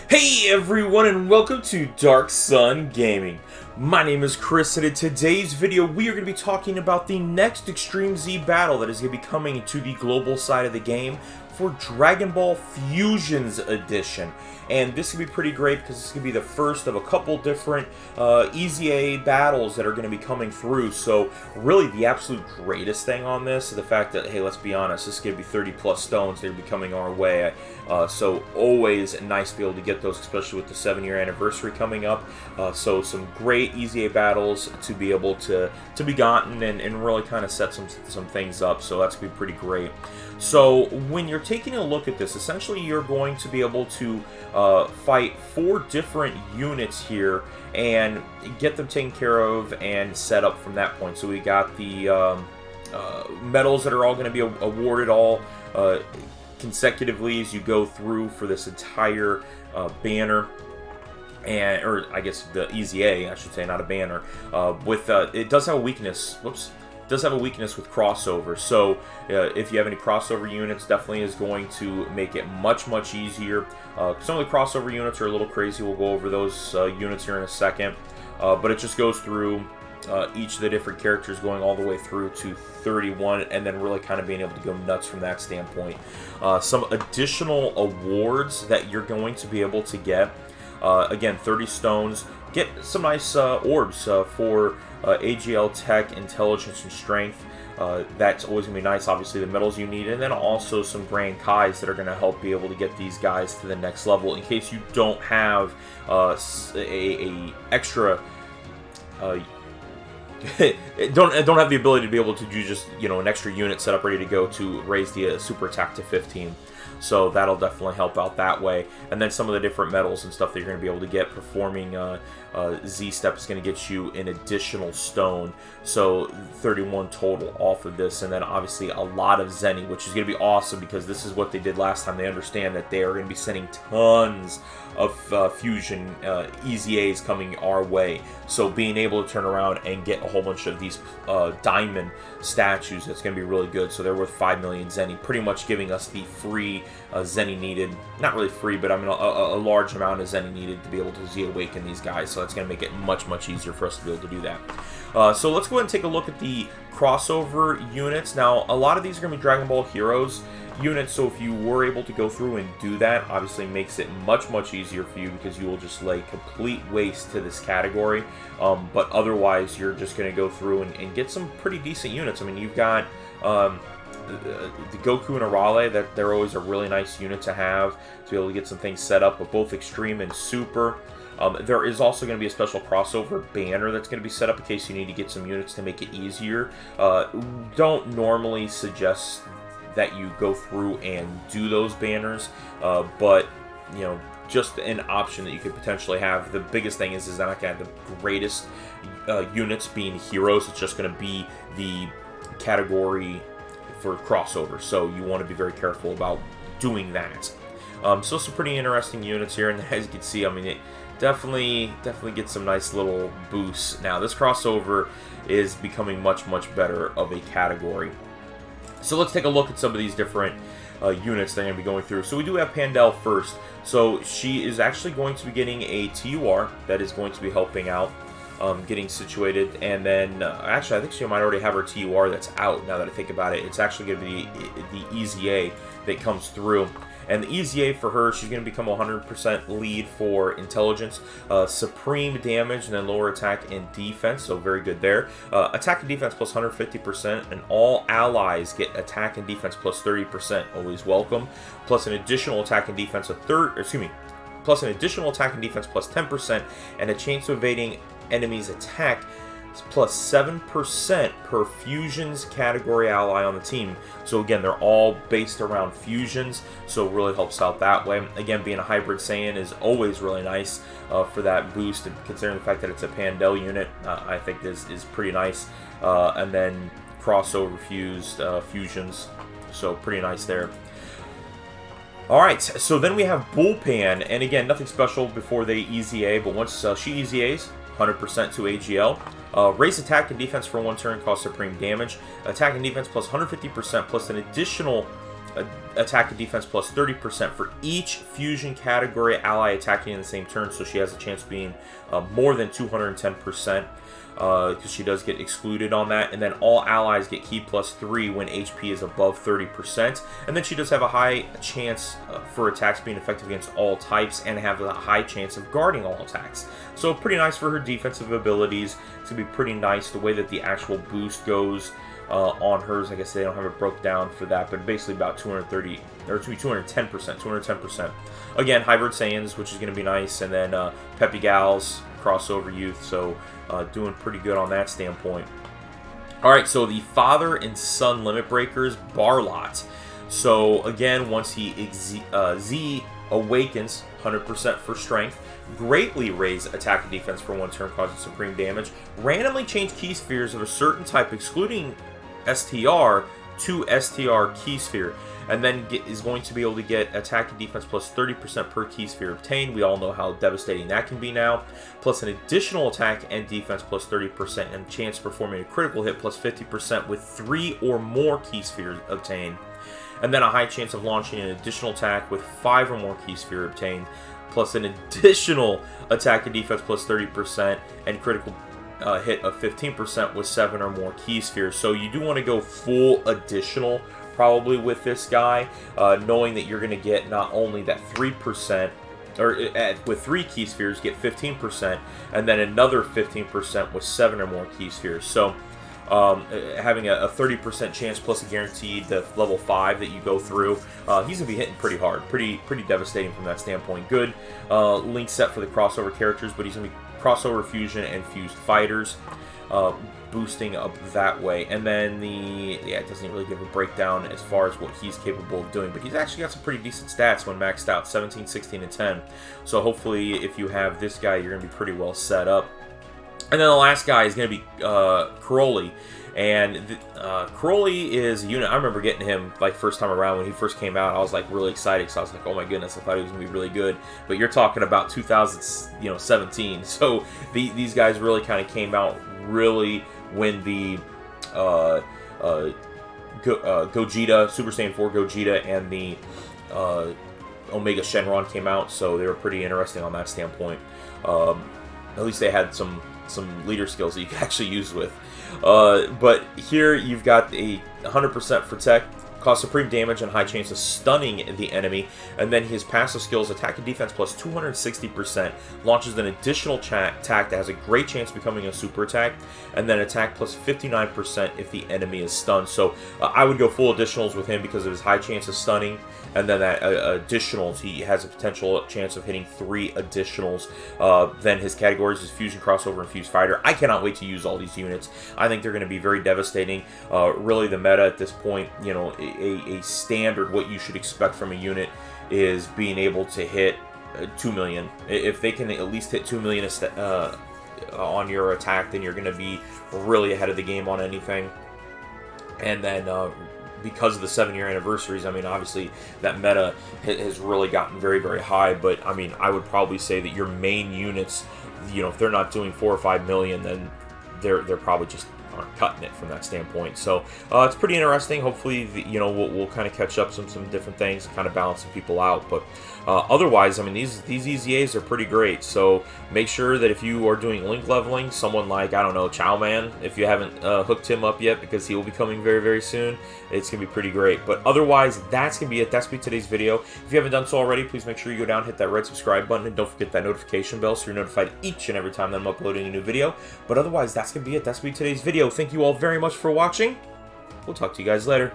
Hey everyone, and welcome to Darkson Gaming. My name is Chris, and in today's video we are going to be talking about the next Extreme Z battle that is going to be coming to the global side of the game for Dragon Ball Fusions Edition. And this is going to be pretty great because this is going to be the first of a couple different EZA battles that are going to be coming through. So really the absolute greatest thing on this is the fact that, hey, let's be honest, this is going to be 30 plus stones that are coming our way. So always nice to be able to get those, especially with the 7-year anniversary coming up. So some great EZA battles to be able to be gotten and really kind of set some things up. So that's going to be pretty great. So when you're taking a look at this, essentially you're going to be able to fight 4 different units here and get them taken care of and set up from that point. So we got the medals that are all going to be awarded all consecutively as you go through for this entire banner. Or I guess the EZA, I should say, not a banner. It does have a weakness. Whoops. Does have a weakness with crossover, so if you have any crossover units, definitely is going to make it much easier. Some of the crossover units are a little crazy. We'll go over those units here in a second, but it just goes through each of the different characters, going all the way through to 31, and then really kind of being able to go nuts from that standpoint. Some additional awards that you're going to be able to get. Again, 30 stones. Get some nice orbs for AGL Tech, Intelligence, and Strength. That's always going to be nice, obviously, the medals you need. And then also some Grand Kais that are going to help be able to get these guys to the next level in case you don't have a extra... don't have the ability to be able to do just, an extra unit set up ready to go to raise the super attack to 15. So that'll definitely help out that way. And then some of the different medals and stuff that you're going to be able to get performing Z-Step is going to get you an additional stone. So 31 total off of this. And then obviously a lot of Zenny, which is going to be awesome because this is what they did last time. They understand that they are going to be sending tons of fusion EZAs coming our way. So being able to turn around and get a whole bunch of these diamond statues, that's going to be really good. So they're worth 5 million Zenny, pretty much giving us the free Zenny needed. Not really free, but I mean a large amount of Zenny needed to be able to Z-Awaken these guys. So that's going to make it much easier for us to be able to do that. So let's go ahead and take a look at the crossover units. Now, a lot of these are going to be Dragon Ball Heroes units, so if you were able to go through and do that, obviously makes it much easier for you because you will just lay complete waste to this category. But otherwise, you're just going to go through and get some pretty decent units. I mean, you've got the Goku and Arale, that they're always a really nice unit to have to be able to get some things set up, but both Extreme and Super. There is also going to be a special crossover banner that's going to be set up in case you need to get some units to make it easier. Don't normally suggest that you go through and do those banners, but just an option that you could potentially have. The biggest thing is not going to have the greatest units being heroes. It's just going to be the category for crossover, so you want to be very careful about doing that. So some pretty interesting units here, and as you can see, I mean, it definitely gets some nice little boosts. Now this crossover is becoming much better of a category. So let's take a look at some of these different units that are going to be going through. So we do have Pandel first. So she is actually going to be getting a TUR that is going to be helping out getting situated. And then actually I think she might already have her TUR that's out now that I think about it. It's actually going to be the EZA that comes through. And the EZA for her, she's going to become 100% lead for intelligence, supreme damage, and then lower attack and defense, so very good there. Attack and defense plus 150%, and all allies get attack and defense plus 30%, always welcome. Plus an additional attack and defense plus an additional attack and defense plus 10%, and a chance of evading enemies' attack plus 7% per fusions category ally on the team. So again, they're all based around fusions, so it really helps out that way. Again, being a hybrid Saiyan is always really nice for that boost, and considering the fact that it's a Pandel unit, I think this is pretty nice. And then crossover fused fusions, so pretty nice there. Alright, so then we have Bullpan, and again, nothing special before they EZA, but once she EZAs, 100% to AGL. Raise attack and defense for 1 turn, cost supreme damage. Attack and defense plus 150% plus an additional attack and defense plus 30% for each fusion category ally attacking in the same turn, so she has a chance of being more than 210%. Because she does get excluded on that, and then all allies get ki plus 3 when HP is above 30%, and then she does have a high chance for attacks being effective against all types, and have a high chance of guarding all attacks. So pretty nice for her defensive abilities. It's going to be pretty nice the way that the actual boost goes on hers. I guess they don't have it broke down for that, but basically about 230, or to be 210%. Again, hybrid Saiyans, which is going to be nice, and then Peppy Gals, crossover youth, so doing pretty good on that standpoint. Alright, so the father and son limit breakers, Barlot. So again, once he Z awakens, 100% for strength, greatly raise attack and defense for 1 turn, causing supreme damage, randomly change key spheres of a certain type, excluding STR, to STR key sphere, and then is going to be able to get attack and defense plus 30% per key sphere obtained. We all know how devastating that can be now. Plus an additional attack and defense plus 30% and chance of performing a critical hit plus 50% with 3 or more key spheres obtained. And then a high chance of launching an additional attack with 5 or more key sphere obtained. Plus an additional attack and defense plus 30% and critical hit of 15% with 7 or more key spheres. So you do want to go full additional probably with this guy, knowing that you're going to get not only that 3%, or with 3 key spheres get 15%, and then another 15% with 7 or more key spheres. So having a 30% chance plus a guaranteed the level 5 that you go through, he's going to be hitting pretty hard, pretty devastating from that standpoint. Good link set for the crossover characters, but he's going to be crossover fusion and fused fighters, boosting up that way. And then it doesn't really give a breakdown as far as what he's capable of doing, but he's actually got some pretty decent stats when maxed out, 17, 16, and 10. So hopefully if you have this guy, you're going to be pretty well set up. And then the last guy is going to be Crowley. And Crowley is a unit. I remember getting him like first time around when he first came out. I was like really excited because I was like, oh my goodness, I thought he was going to be really good. But you're talking about 2017. So these guys really kind of came out really when the Gogeta, Super Saiyan 4 Gogeta, and the Omega Shenron came out. So they were pretty interesting on that standpoint. At least they had some leader skills that you can actually use with. But here you've got a 100% protect, cause supreme damage and high chance of stunning the enemy, and then his passive skills, attack and defense plus 260%, launches an additional attack that has a great chance of becoming a super attack, and then attack plus 59% if the enemy is stunned. So I would go full additionals with him because of his high chance of stunning, and then that additionals, he has a potential chance of hitting 3 additionals. Then his categories is Fusion, Crossover, and Fused Fighter. I cannot wait to use all these units. I think they're going to be very devastating. Really the meta at this point, you know, a standard, what you should expect from a unit is being able to hit 2 million. If they can at least hit 2 million on your attack, then you're going to be really ahead of the game on anything. And then because of the 7-year anniversaries, I mean, obviously that meta has really gotten very, very high. But I mean, I would probably say that your main units, you know, if they're not doing 4 or 5 million, then they're probably just aren't cutting it from that standpoint. So it's pretty interesting. Hopefully, you know, we'll kind of catch up some different things and kind of balance some people out. But otherwise, I mean, these EZAs are pretty great. So make sure that if you are doing link leveling, someone like, I don't know, Chowman, if you haven't hooked him up yet, because he will be coming very, very soon, it's going to be pretty great. But otherwise, that's going to be it. That's going to be today's video. If you haven't done so already, please make sure you go down, hit that red subscribe button, and don't forget that notification bell so you're notified each and every time that I'm uploading a new video. But otherwise, that's going to be it. That's going to be today's video. Thank you all very much for watching. We'll talk to you guys later.